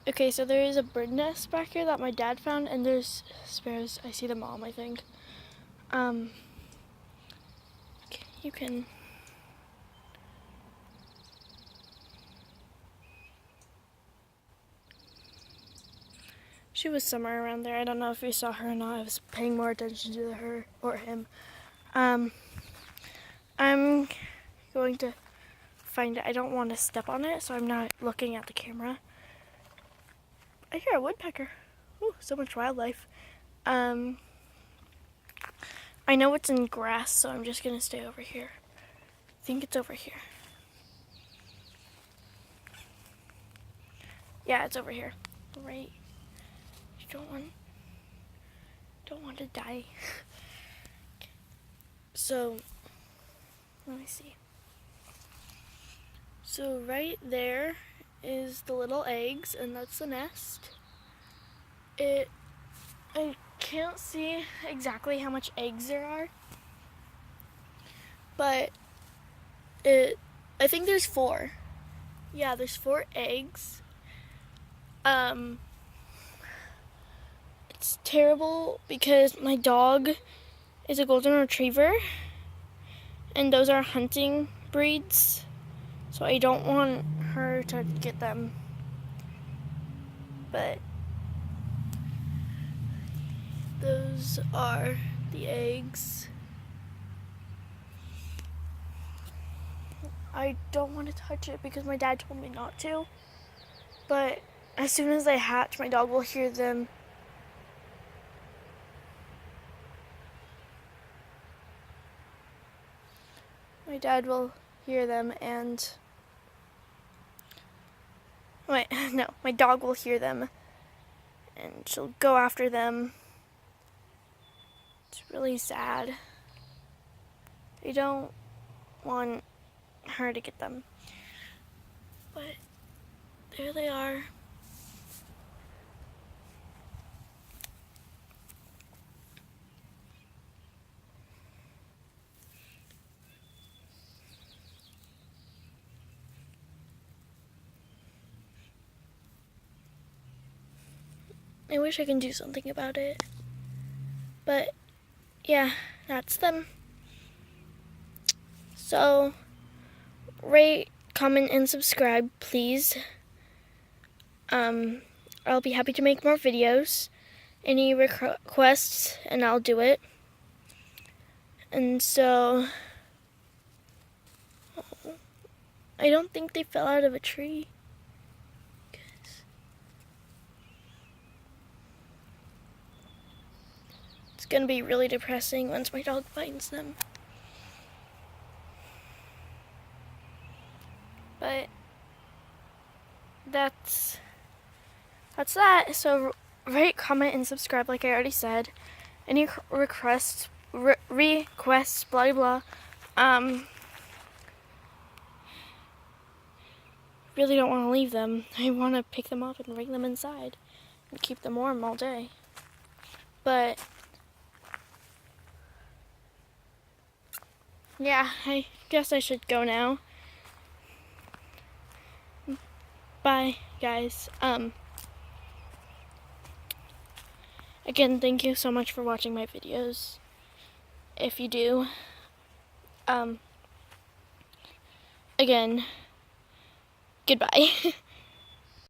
Okay, so there is a bird nest back here that my dad found, and there's sparrows. I see the mom, I think. You can... She was somewhere around there. I don't know if you saw her or not. I was paying more attention to her or him. I'm going to find it. I don't want to step on it, so I'm not looking at the camera. I hear a woodpecker. Ooh, so much wildlife. I know it's in grass, so I'm just gonna stay over here. I think it's over here. Yeah, it's over here. Right. You don't want to die. So, let me see. So right there is the little eggs, and that's the nest. I can't see exactly how much eggs there are, but I think there's 4. Yeah, there's 4 eggs. It's terrible because my dog is a golden retriever, and those are hunting breeds, so I don't want her to get them. But those are the eggs. I don't want to touch it because my dad told me not to, but as soon as they hatch, my dog will hear them. My dad will hear them and... Wait, no, my dog will hear them and she'll go after them. It's really sad. I don't want her to get them. But there they are. I wish I can do something about it. But yeah, that's them. So rate, comment, and subscribe, please. I'll be happy to make more videos. Any requests, and I'll do it. And so, I don't think they fell out of a tree. It's gonna be really depressing once my dog finds them. But that's that. So rate, comment, and subscribe like I already said. Any requests, requests, blah blah. Really don't want to leave them. I want to pick them up and bring them inside and keep them warm all day. But yeah, I guess I should go now. Bye, guys. Again, thank you so much for watching my videos. If you do, again, goodbye.